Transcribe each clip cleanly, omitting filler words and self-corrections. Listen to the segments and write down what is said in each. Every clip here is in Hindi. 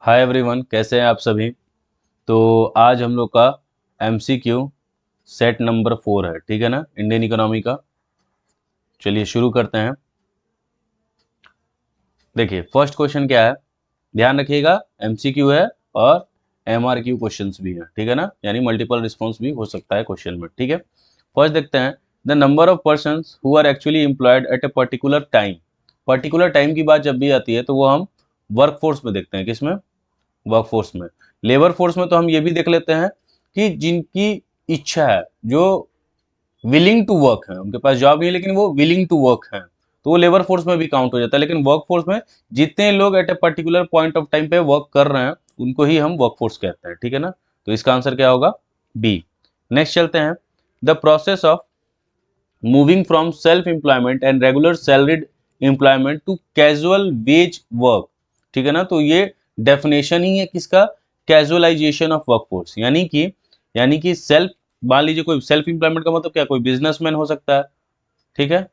हाय एवरीवन, कैसे हैं आप सभी। तो आज हम लोग का एमसीक्यू सेट नंबर 4 है, ठीक है ना, इंडियन इकोनॉमी का। चलिए शुरू करते हैं। देखिए फर्स्ट क्वेश्चन क्या है, ध्यान रखिएगा। एमसीक्यू है और एमआरक्यू क्वेश्चंस भी हैं, ठीक है ना, यानी मल्टीपल रिस्पॉन्स भी हो सकता है क्वेश्चन में, ठीक है। फर्स्ट देखते हैं, the number of persons who are actually employed at a particular time. Particular time की बात जब भी आती है तो वो हम वर्क फोर्स में देखते हैं। किसमें? वर्क फोर्स में। लेबर फोर्स में तो हम ये भी देख लेते हैं कि जिनकी इच्छा है, जो विलिंग टू वर्क है, उनके पास जॉब नहीं है लेकिन वो विलिंग टू वर्क है, तो वो लेबर फोर्स में भी काउंट हो जाता है। लेकिन वर्क फोर्स में जितने लोग at a particular point of time पे वर्क कर रहे हैं उनको ही हम वर्क फोर्स कहते हैं, ठीक है ना। तो इसका आंसर क्या होगा? बी। नेक्स्ट चलते हैं, the process of moving from self employment and regular salaried employment to casual wage work, ठीक है ना। तो ये डेफिनेशन ही है किसका? Casualisation of workforce. यानी कि सेल्फ, मान लीजिए कोई सेल्फ एम्प्लॉयमेंट का मतलब क्या, कोई बिजनेसमैन हो सकता है, ठीक है,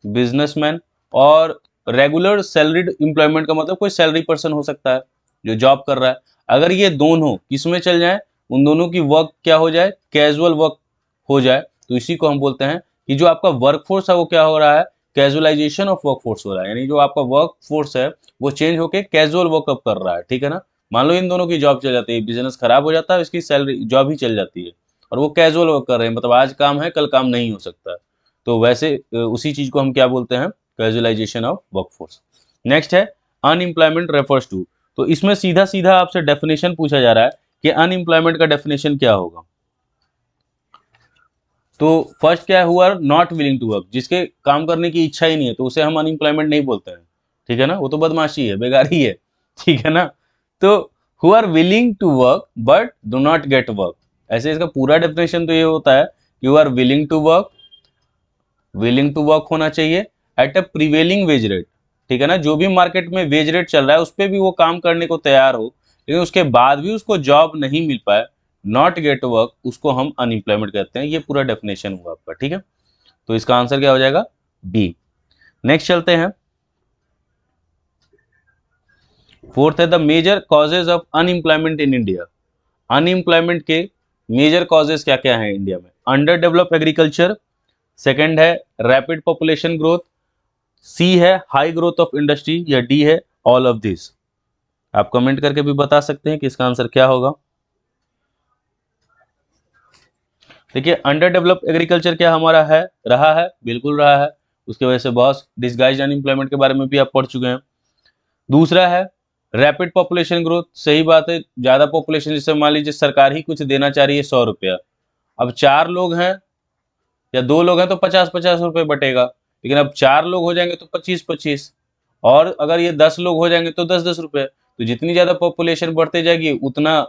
बिजनेसमैन। और रेगुलर सैलरीड एम्प्लॉयमेंट का मतलब कोई सैलरी पर्सन हो सकता है जो जॉब कर रहा है। अगर ये दोनों किसमें चल जाए, उन दोनों की वर्क क्या हो जाए? कैजुअल वर्क हो जाए, तो इसी को हम बोलते हैं कि जो आपका वर्कफोर्स है वो क्या हो रहा है? कैजुअलाइजेशन ऑफ वर्कफोर्स हो रहा है। यानी जो आपका वर्कफोर्स है वो चेंज होकर कैजुअल वर्कअप कर रहा है, ठीक है ना। मान लो इन दोनों की जॉब चल जाती है, बिजनेस खराब हो जाता है, इसकी सैलरी जॉब ही चल जाती है, और वो कैजुअल वर्क कर रहे हैं, मतलब आज काम है कल काम नहीं हो सकता। तो वैसे उसी चीज को हम क्या बोलते हैं? Casualisation of workforce. नेक्स्ट है अनएम्प्लॉयमेंट रेफर्स टू। तो इसमें सीधा सीधा आपसे डेफिनेशन पूछा जा रहा है कि अनएम्प्लॉयमेंट का डेफिनेशन क्या होगा। तो फर्स्ट क्या है? Who are not willing to work, जिसके काम करने की इच्छा ही नहीं है, तो उसे हम अनएम्प्लॉयमेंट नहीं बोलते हैं, ठीक है ना, वो तो बदमाशी है, बेगारी है, ठीक है ना। तो who are willing to work but do not get work, ऐसे इसका पूरा डेफिनेशन तो ये होता है, you are willing to work, willing to work होना चाहिए at a prevailing wage rate, ठीक है ना। जो भी मार्केट में वेज रेट चल रहा है उस पर भी वो काम करने को तैयार हो, लेकिन उसके बाद भी उसको जॉब नहीं मिल पाए, नॉट गेट वर्क, उसको हम अनएम्प्लॉयमेंट कहते हैं। ये पूरा डेफिनेशन हुआ आपका, ठीक है। तो इसका आंसर क्या हो जाएगा? बी। नेक्स्ट चलते हैं, फोर्थ है the major causes of unemployment in India. Unemployment के मेजर कॉजेज क्या क्या है इंडिया में? अंडर डेवलप एग्रीकल्चर, सेकंड है रैपिड पॉपुलेशन ग्रोथ, सी है हाई ग्रोथ ऑफ इंडस्ट्री, या डी है ऑल ऑफ दिस। आप कमेंट करके भी बता सकते हैं कि इसका आंसर क्या होगा। देखिए अंडर डेवलप एग्रीकल्चर क्या हमारा है, रहा है, बिल्कुल रहा है, उसकी वजह से बहुत डिसगाइज्ड अनएम्प्लॉयमेंट के बारे में भी आप पढ़ चुके हैं। दूसरा है रैपिड पॉपुलेशन ग्रोथ, सही बात है, ज्यादा पॉपुलेशन, जैसे मान लीजिए सरकार ही कुछ देना चाह रही है 100 रुपया, अब 4 लोग हैं या 2 लोग हैं तो 50-50 रुपये बटेगा, लेकिन अब 4 लोग हो जाएंगे तो 25-25, और अगर ये 10 लोग हो जाएंगे तो 10-10 रुपये। तो जितनी ज्यादा पॉपुलेशन बढ़ते जाएगी उतना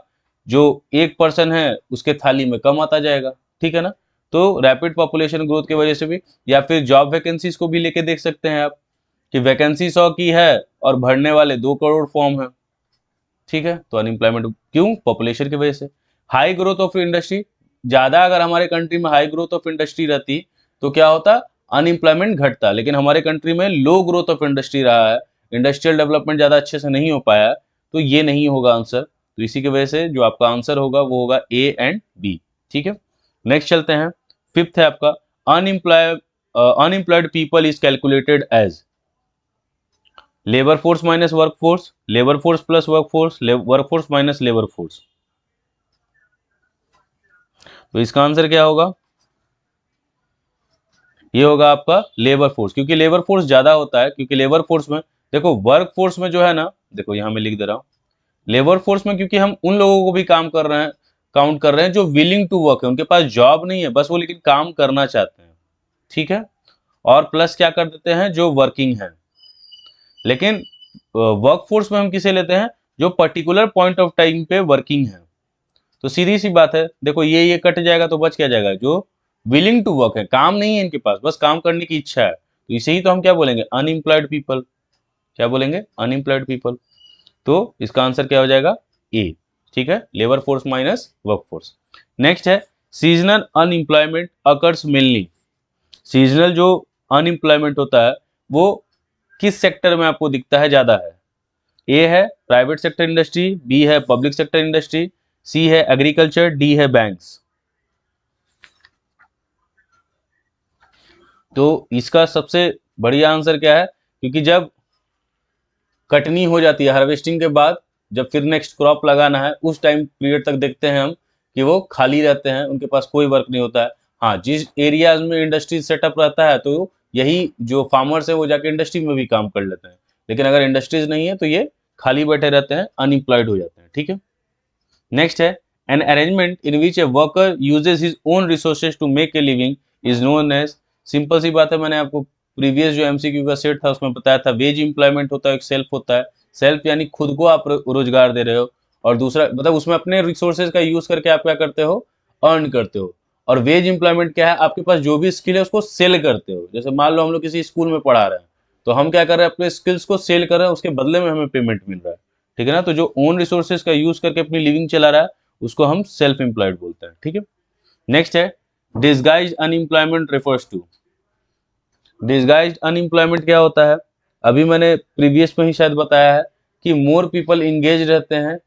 जो एक पर्सन है उसके थाली में कम आता जाएगा, ठीक है ना। तो रैपिड पॉपुलेशन ग्रोथ की वजह से भी, या फिर जॉब वैकेंसीज को भी लेके देख सकते हैं आप कि वैकेंसी 100 की है और भरने वाले 2 करोड़ फॉर्म है, ठीक है। तो अनएम्प्लॉयमेंट क्यों? पॉपुलेशन की वजह से। हाई ग्रोथ ऑफ इंडस्ट्री, ज्यादा अगर हमारे कंट्री में हाई ग्रोथ ऑफ इंडस्ट्री रहती तो क्या होता? अनएम्प्लॉयमेंट घटता, लेकिन हमारे कंट्री में लो ग्रोथ ऑफ इंडस्ट्री रहा है, इंडस्ट्रियल डेवलपमेंट ज्यादा अच्छे से नहीं हो पाया, तो ये नहीं होगा आंसर। तो इसी की वजह से जो आपका आंसर होगा वो होगा ए एंड बी, ठीक है। नेक्स्ट चलते हैं, फिफ्थ है आपका unemployed people is calculated as labour force minus work force, labour force plus work force, work force minus labour force. तो इसका आंसर क्या होगा? ये होगा आपका लेबर फोर्स, क्योंकि लेबर फोर्स ज्यादा होता है, क्योंकि लेबर फोर्स में देखो, वर्क फोर्स में जो है ना, देखो यहां मैं लिख दे रहा हूं, लेबर फोर्स में क्योंकि हम उन लोगों को भी काम कर रहे हैं, काउंट कर रहे हैं जो विलिंग टू वर्क है, उनके पास जॉब नहीं है बस वो लेकिन काम करना चाहते हैं, ठीक है। और प्लस क्या कर देते हैं? जो वर्किंग है। लेकिन वर्क फोर्स में हम किसे लेते हैं? जो पर्टिकुलर पॉइंट ऑफ टाइम पे वर्किंग है। तो सीधी सी बात है, देखो ये कट जाएगा तो बच क्या जाएगा? जो विलिंग टू वर्क है, काम नहीं है इनके पास, बस काम करने की इच्छा है, तो इसे ही तो हम क्या बोलेंगे? Unemployed people. क्या बोलेंगे? Unemployed people. तो इसका आंसर क्या हो जाएगा? ए, ठीक है, labour force minus work force. Next है seasonal unemployment occurs mainly. Seasonal जो अनएम्प्लॉयमेंट होता है वो किस सेक्टर में आपको दिखता है ज्यादा है? ए है प्राइवेट सेक्टर इंडस्ट्री, बी है पब्लिक सेक्टर इंडस्ट्री, सी है एग्रीकल्चर, डी है बैंक्स। तो इसका सबसे बढ़िया आंसर क्या है, क्योंकि जब कटनी हो जाती है हार्वेस्टिंग के बाद, जब फिर नेक्स्ट क्रॉप लगाना है उस टाइम पीरियड तक देखते हैं हम कि वो खाली रहते हैं, उनके पास कोई वर्क नहीं होता है। हाँ, जिस एरियाज में इंडस्ट्री सेटअप रहता है तो यही जो फार्मर्स है वो जाके इंडस्ट्री में भी काम कर लेते हैं, लेकिन अगर इंडस्ट्रीज नहीं है तो ये खाली बैठे रहते हैं, अनएम्प्लॉयड हो जाते हैं। ठीक है, नेक्स्ट है an arrangement in which a worker uses his own resources to make a living is known as. Simple सी बात है, मैंने आपको प्रीवियस जो एमसीक्यू का सेट था उसमें बताया था, वेज एम्प्लॉयमेंट होता है, एक सेल्फ होता है। सेल्फ यानी खुद को आप रोजगार दे रहे हो, और दूसरा मतलब उसमें अपने रिसोर्सेज का यूज करके आप क्या करते हो, अर्न करते हो। और वेज एम्प्लॉयमेंट क्या है, आपके पास जो भी स्किल है उसको सेल करते हो। जैसे मान लो हम लोग किसी स्कूल में पढ़ा रहे हैं, तो हम क्या कर रहे हैं, अपने स्किल्स को सेल कर रहे हैं, उसके बदले में हमें पेमेंट मिल रहा है। ठीक है ना, तो जो ओन रिसोर्सेज का यूज करके अपनी लिविंग चला रहा है उसको हम सेल्फ एम्प्लॉयड बोलते हैं। ठीक है, नेक्स्ट है disguised unemployment refers to. Disguised unemployment क्या होता है, अभी मैंने प्रीवियस में ही शायद बताया है कि मोर पीपल इंगेज रहते हैं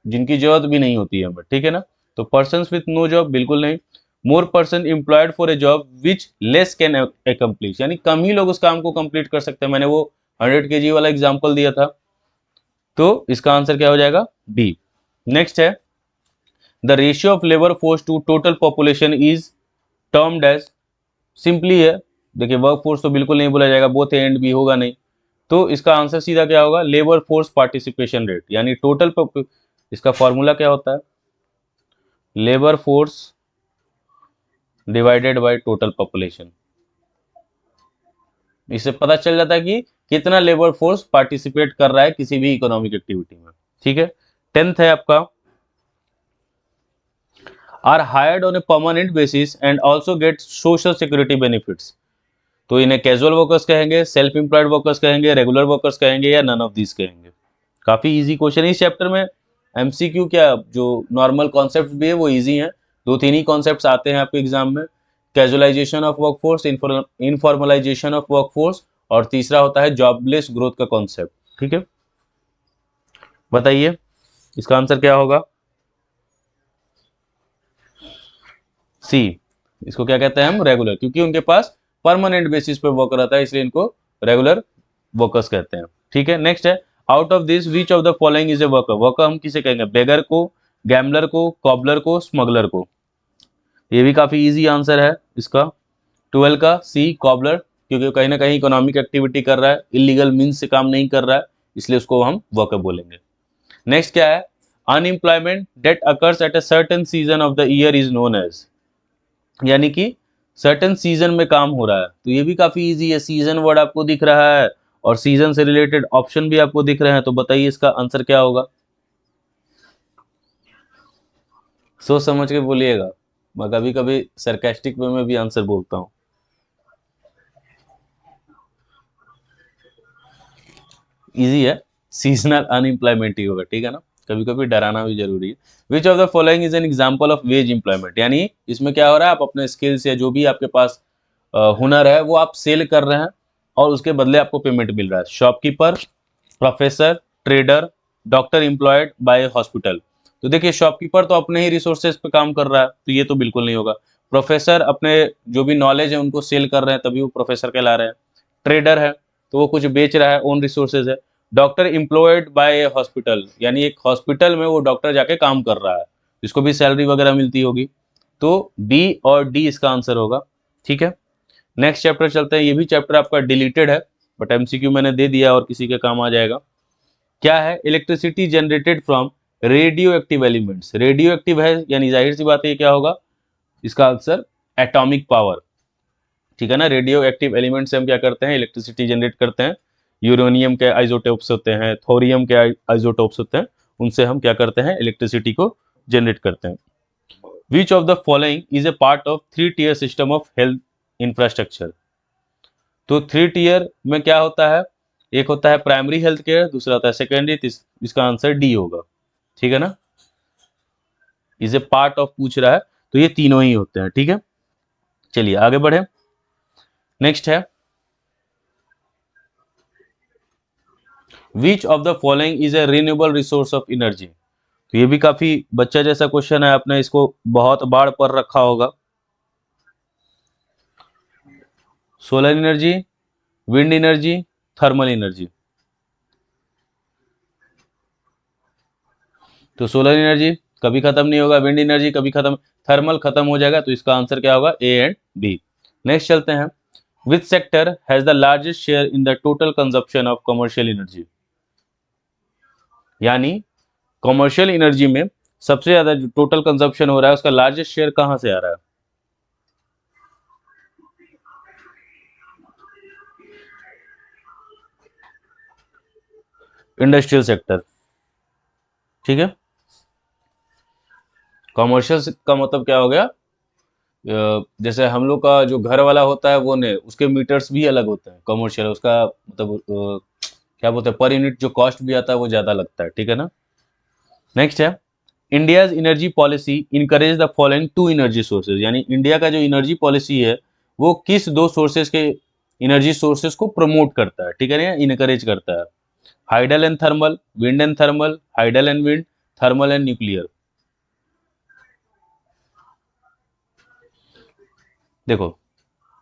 जिनकी जरूरत भी नहीं होती है हमें। ठीक है ना, तो पर्सन विथ नो जॉब बिल्कुल नहीं। More person employed for a job which less can accomplish, यानी कम ही लोग उस काम को कंप्लीट कर सकते हैं। मैंने वो 100 kg वाला एग्जाम्पल दिया था, तो इसका आंसर क्या हो जाएगा, बी। नेक्स्ट है the ratio of labour force to total population is termed as. Simply है, देखिए वर्क फोर्स तो बिल्कुल नहीं बोला जाएगा, बोथ एंड भी होगा नहीं, तो इसका आंसर सीधा क्या होगा, लेबर फोर्स पार्टिसिपेशन रेट, यानी टोटल। इसका फॉर्मूला क्या होता है, labour force divided by total population. इससे पता चल जाता है कि कितना लेबर फोर्स पार्टिसिपेट कर रहा है किसी भी इकोनॉमिक एक्टिविटी में। ठीक है, 10th है आपका, are hired on a permanent basis and also get social security benefits. तो इन्हें कैजुअल वर्कर्स कहेंगे, सेल्फ एम्प्लॉयड वर्कर्स कहेंगे, रेगुलर वर्कर्स कहेंगे, या नन ऑफ दिस कहेंगे। काफी इजी क्वेश्चन है इस चैप्टर में। एमसीक्यू क्या, जो नॉर्मल कॉन्सेप्ट भी है वो इजी हैं, 2-3 ही कॉन्सेप्ट्स आते हैं आपके एग्जाम में, casualisation of workforce, informalisation of workforce, और तीसरा होता है जॉबलेस ग्रोथ का कॉन्सेप्ट। ठीक है, बताइए इसका आंसर क्या होगा, सी। इसको क्या कहते हैं हम, रेगुलर, क्योंकि उनके पास परमानेंट बेसिस पे वर्क रहता है, इसलिए इनको रेगुलर वर्कर्स कहते हैं। ठीक है, नेक्स्ट है out of this which of the following is a worker. Worker हम किसे कहेंगे, बेगर को, गैमलर को, कॉबलर को, स्मगलर को। ये भी काफी इजी आंसर है इसका, 12 का सी, कॉबलर, क्योंकि कहीं ना कहीं इकोनॉमिक एक्टिविटी कर रहा है, इलीगल मीन्स से काम नहीं कर रहा है, इसलिए उसको हम वर्कर बोलेंगे। नेक्स्ट क्या है, unemployment that occurs at a certain season of the year is known as, यानी कि सर्टेन सीजन में काम हो रहा है। तो ये भी काफी इजी है, सीजन वर्ड आपको दिख रहा है और सीजन से रिलेटेड ऑप्शन भी आपको दिख रहे हैं, तो बताइए इसका आंसर क्या होगा, सोच समझ के बोलिएगा, मैं कभी कभी सरकास्टिक वे में भी आंसर बोलता हूँ। इजी है, सीजनल अनएम्प्लॉयमेंट ही होगा। ठीक है ना, कभी कभी डराना भी जरूरी है। Which of the following is an example of ways employment, यानी इसमें क्या हो रहा है, आप अपने स्किल्स या जो भी आपके पास हुनर है वो आप सेल कर रहे हैं और उसके बदले आपको पेमेंट मिल रहा है। Shopkeeper, professor, trader, doctor employed by hospital. तो देखिए शॉपकीपर तो अपने ही रिसोर्सेज पे काम कर रहा है, तो ये तो बिल्कुल नहीं होगा। प्रोफेसर अपने जो भी नॉलेज है उनको सेल कर रहे हैं, तभी वो प्रोफेसर कहला रहे हैं। ट्रेडर है तो वो कुछ बेच रहा है, ओन रिसोर्सेज है। Doctor employed by A hospital, यानी एक हॉस्पिटल में वो डॉक्टर जाके काम कर रहा है, जिसको भी सैलरी वगैरह मिलती होगी। तो बी और डी इसका आंसर होगा। ठीक है, नेक्स्ट चैप्टर चलते हैं, ये भी चैप्टर आपका डिलीटेड है बट एमसीक्यू मैंने दे दिया और किसी के काम आ जाएगा। क्या है, electricity generated from radio active elements. Radio active है यानी जाहिर सी बात है ये क्या होगा, इसका आंसर एटॉमिक पावर। ठीक है ना, रेडियो एक्टिव एलिमेंट से हम क्या करते हैं, इलेक्ट्रिसिटी जनरेट करते हैं। यूरेनियम के आइसोटोप्स होते हैं, थोरियम के आइसोटोप्स होते हैं, उनसे हम क्या करते हैं, इलेक्ट्रिसिटी को जनरेट करते हैं। विच of the following is A part of 3 tier system of health infrastructure. तो 3 tier में क्या होता है, एक होता है प्राइमरी हेल्थ केयर, दूसरा होता है सेकेंडरी, इसका आंसर डी होगा। ठीक है ना, इज ए पार्ट ऑफ पूछ रहा है तो ये तीनों ही होते हैं। ठीक है, चलिए आगे बढ़े। नेक्स्ट है which of the following is A renewable resource of energy. तो ये भी काफी बच्चा जैसा क्वेश्चन है, आपने इसको बहुत बार पढ़ रखा होगा। Solar energy, wind energy, thermal energy. तो सोलर एनर्जी कभी खत्म नहीं होगा, विंड एनर्जी कभी खत्म, थर्मल खत्म हो जाएगा, तो इसका आंसर क्या होगा, ए एंड बी। नेक्स्ट चलते हैं, which sector has the largest share in the total consumption of commercial energy. यानी कमर्शियल एनर्जी में सबसे ज्यादा जो टोटल कंजप्शन हो रहा है उसका लार्जेस्ट शेयर कहां से आ रहा है। इंडस्ट्रियल सेक्टर, ठीक है। कमर्शियल का मतलब क्या हो गया, जैसे हम लोग का जो घर वाला होता है वो नहीं, उसके मीटर्स भी अलग होते हैं। कमर्शियल उसका मतलब क्या बोलते हैं, पर यूनिट जो कॉस्ट भी आता है वो ज्यादा लगता है, ठीक है ना। नेक्स्ट है, India's energy policy encourage the following two energy sources. यानी इंडिया का जो एनर्जी पॉलिसी है वो किस दो सोर्सेज के एनर्जी सोर्सेज को प्रमोट करता है, ठीक है ना, इनकरेज करता है। Hydel and thermal, wind and thermal, hydel and wind, thermal and nuclear. देखो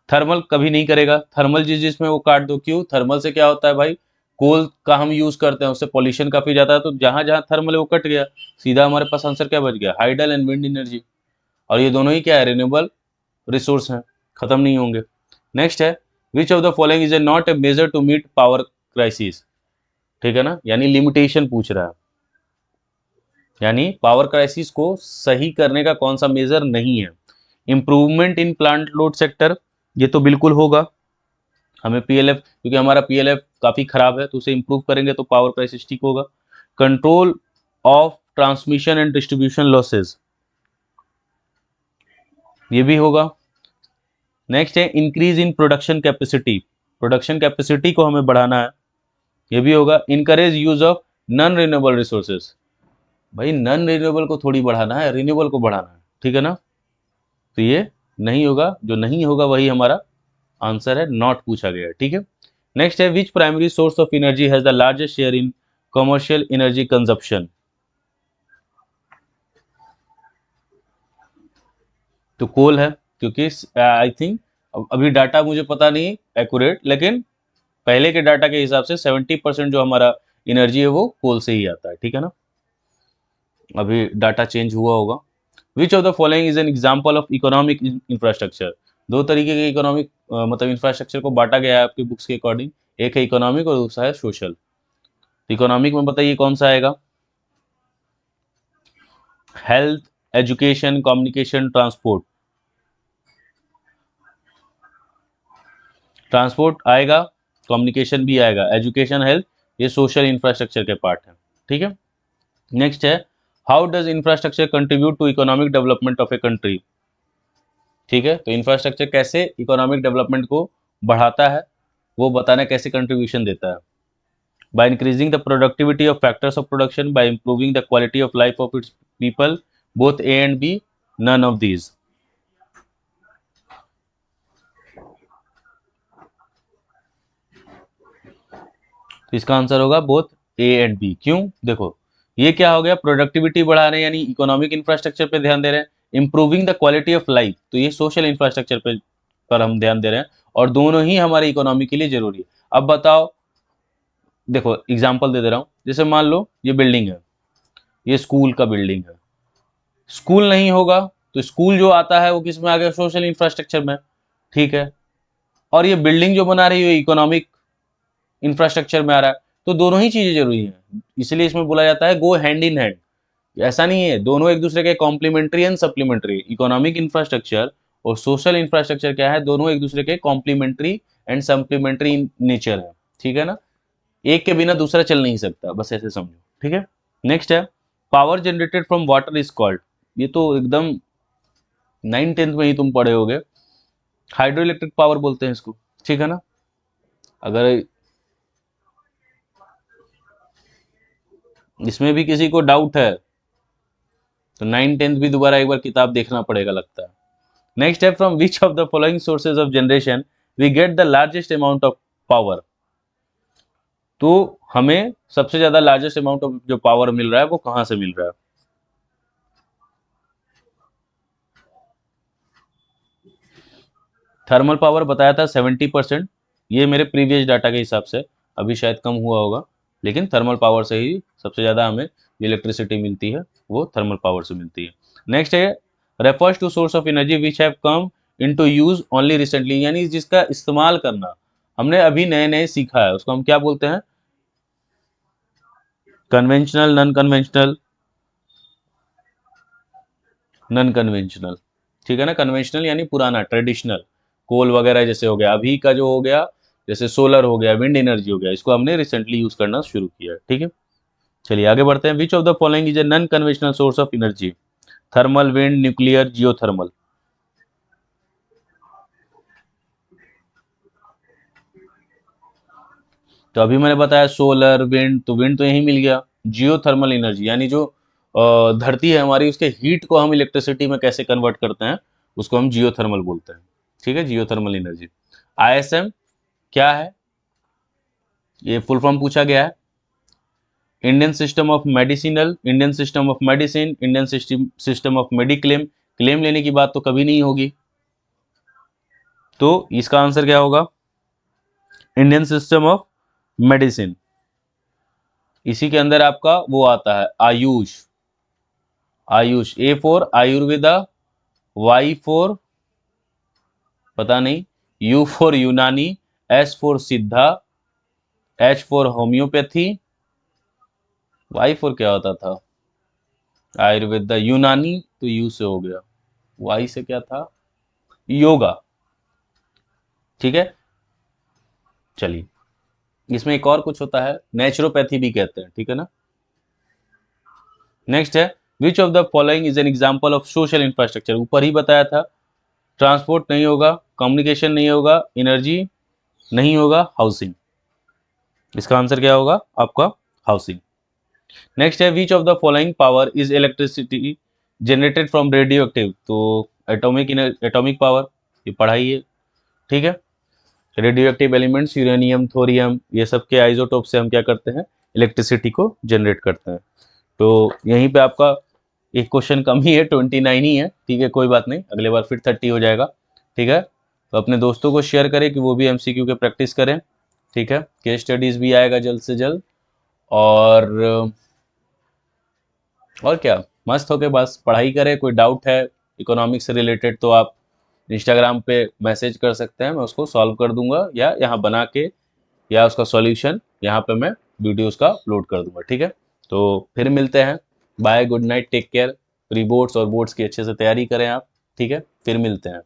थर्मल कभी नहीं करेगा, थर्मल जिसमें वो काट दो। क्यों, थर्मल से क्या होता है भाई, कोल का हम यूज करते हैं, उससे पॉल्यूशन काफी जाता है, तो जहां जहां थर्मल है वो कट गया, सीधा हमारे पास आंसर क्या बच गया, हाइडल एंड विंड एनर्जी। और ये दोनों ही क्या है, रिन्यूएबल रिसोर्स हैं, खत्म नहीं होंगे। नेक्स्ट है, which of the following is a not a major to meet power crisis. ठीक है ना, यानी लिमिटेशन पूछ रहा है, यानी पावर क्राइसिस को सही करने का कौन सा मेजर नहीं है। Improvement in plant load sector, ये तो बिल्कुल होगा, हमें पीएलएफ, क्योंकि हमारा पीएलएफ काफी खराब है तो उसे इंप्रूव करेंगे तो पावर क्राइसिस ठीक होगा। Control of transmission and distribution losses, ये भी होगा। नेक्स्ट है, increase in production capacity, production capacity को हमें बढ़ाना है, ये भी होगा। Encourage use of non renewable resources, भाई नॉन रिन्यूएबल को थोड़ी बढ़ाना है, रिन्यूएबल को बढ़ाना है, ठीक है ना। तो ये नहीं होगा, जो नहीं होगा वही हमारा आंसर है, नॉट पूछा गया है, ठीक है। नेक्स्ट है, which primary source of energy has the largest share in commercial energy consumption. तो कोल है, क्योंकि आई थिंक अभी डाटा मुझे पता नहीं एक्यूरेट, लेकिन पहले के डाटा के हिसाब से 70% जो हमारा एनर्जी है वो कोल से ही आता है, ठीक है ना। अभी डाटा चेंज हुआ होगा। विच of the following is an example of economic infrastructure. दो तरीके के इकोनॉमिक मतलब इंफ्रास्ट्रक्चर को बांटा गया है आपकी बुक्स के अकॉर्डिंग, एक है इकोनॉमिक और दूसरा है सोशल। इकोनॉमिक में बताइए कौन सा आएगा, health, education, communication, transport. Transport आएगा, कम्युनिकेशन भी आएगा, एजुकेशन, हेल्थ, ये सोशल इंफ्रास्ट्रक्चर के पार्ट है, ठीक है। नेक्स्ट है, how does infrastructure contribute to economic development of a country. ठीक है, तो इंफ्रास्ट्रक्चर कैसे इकोनॉमिक डेवलपमेंट को बढ़ाता है वो बताना, कैसे कंट्रीब्यूशन देता है। by increasing the productivity of factors of production, by improving the quality of life of its people, both A and B, none of these। तो इसका आंसर होगा बोथ ए एंड बी। क्यों, देखो ये क्या हो गया, प्रोडक्टिविटी बढ़ा रहे हैं यानी इकोनॉमिक इंफ्रास्ट्रक्चर पे ध्यान दे रहे हैं। Improving the quality of life, तो ये सोशल इंफ्रास्ट्रक्चर पर हम ध्यान दे रहे हैं, और दोनों ही हमारी इकोनॉमी के लिए जरूरी है। अब बताओ, देखो एग्जाम्पल दे दे रहा हूँ, जैसे मान लो ये बिल्डिंग है, ये स्कूल का बिल्डिंग है, स्कूल नहीं होगा तो स्कूल जो आता है वो किस में आ गया, सोशल इंफ्रास्ट्रक्चर में, ठीक है। और ये बिल्डिंग जो बना रही है इकोनॉमिक इंफ्रास्ट्रक्चर में आ रहा है, तो दोनों ही चीजें जरूरी हैं, इसलिए इसमें बोला जाता है गो हैंड इन हैंड। ऐसा नहीं है, दोनों एक दूसरे के complementary and supplementary. Economic infrastructure और सोशल इंफ्रास्ट्रक्चर क्या है, दोनों एक दूसरे के कॉम्प्लीमेंट्री एंड सप्लीमेंट्री नेचर है, ठीक है ना। एक के बिना दूसरा चल नहीं सकता, बस ऐसे समझो, ठीक है। नेक्स्ट है, power generated from water is called, ये तो एकदम 9th-10th में ही तुम पढ़े होगे, हाइड्रो इलेक्ट्रिक पावर बोलते हैं इसको, ठीक है ना। अगर इसमें भी किसी को डाउट है तो 9th-10th भी दोबारा एक बार किताब देखना पड़ेगा लगता है। नेक्स्ट है, from which of the following sources of generation we get the largest amount of power. तो हमें सबसे ज्यादा लार्जेस्ट अमाउंट ऑफ जो पावर मिल रहा है वो कहां से मिल रहा है? थर्मल पावर बताया था 70%, ये मेरे प्रीवियस डाटा के हिसाब से, अभी शायद कम हुआ होगा, लेकिन थर्मल पावर से ही सबसे ज़्यादा हमें इलेक्ट्रिसिटी मिलती है, वो थर्मल पावर से मिलती है। नेक्स्ट है refers to source of energy which have come into use only recently, यानी जिसका इस्तेमाल करना हमने अभी नए नए सीखा है, उसको हम क्या बोलते हैं? Conventional, non conventional, non conventional. ठीक है ना, कन्वेंशनल यानी पुराना ट्रेडिशनल, कोल वगैरह जैसे हो गया, अभी का जो हो गया जैसे सोलर हो गया, विंड एनर्जी हो गया, इसको हमने रिसेंटली यूज करना शुरू किया है। ठीक है, चलिए आगे बढ़ते हैं। विच of the following is a non conventional source of energy? Thermal, wind, nuclear, geothermal. तो अभी मैंने बताया सोलर, विंड, तो विंड तो यही मिल गया। जियोथर्मल एनर्जी यानी जो धरती है हमारी, उसके हीट को हम इलेक्ट्रिसिटी में कैसे कन्वर्ट करते हैं, उसको हम जियोथर्मल बोलते हैं। ठीक है, जियोथर्मल एनर्जी। आईएसएम क्या है? ये फुल फॉर्म पूछा गया है। Indian system of medicinal, Indian system of medicine, Indian system of mediclaim. Claim लेने की बात तो कभी नहीं होगी, तो इसका आंसर क्या होगा? Indian system of medicine. इसी के अंदर आपका वो आता है AYUSH. AYUSH, A for Ayurveda, Y for पता नहीं, U for Unani, S for Siddha, H for homeopathy, Y for क्या होता था? आयुर्वेदा, यूनानी तो यू से हो गया, वाई से क्या था? योगा। ठीक है, चलिए इसमें एक और कुछ होता है, नेचुरोपैथी भी कहते हैं। ठीक है ना। नेक्स्ट है which of the following is an example of social infrastructure? ऊपर ही बताया था, ट्रांसपोर्ट नहीं होगा, कम्युनिकेशन नहीं होगा, एनर्जी नहीं होगा, हाउसिंग। इसका आंसर क्या होगा आपका? हाउसिंग। नेक्स्ट है which of the following power is electricity generated from radio active? तो एटॉमिक पावर, ये पढ़ाई है। ठीक है, radio active elements uranium, thorium, ये सब के आइसोटोप से हम क्या करते हैं? इलेक्ट्रिसिटी को जनरेट करते हैं। तो यहीं पे आपका एक क्वेश्चन कम ही है, 29 ही है। ठीक है, कोई बात नहीं, अगले बार फिर 30 हो जाएगा। ठीक है, तो अपने दोस्तों को शेयर करें कि वो भी एमसीक्यू के प्रैक्टिस करें। ठीक है, केस स्टडीज भी आएगा जल्द से जल्द। और क्या, मस्त होके बस पढ़ाई करें। कोई डाउट है इकोनॉमिक्स से रिलेटेड तो आप इंस्टाग्राम पे मैसेज कर सकते हैं, मैं उसको सॉल्व कर दूंगा, या यहाँ बना के या उसका सॉल्यूशन यहाँ पे मैं वीडियोस का अपलोड कर दूंगा। ठीक है, तो फिर मिलते हैं। Bye, good night, take care. Pre boards और बोर्ड्स की अच्छे से तैयारी करें आप। ठीक है, फिर मिलते हैं।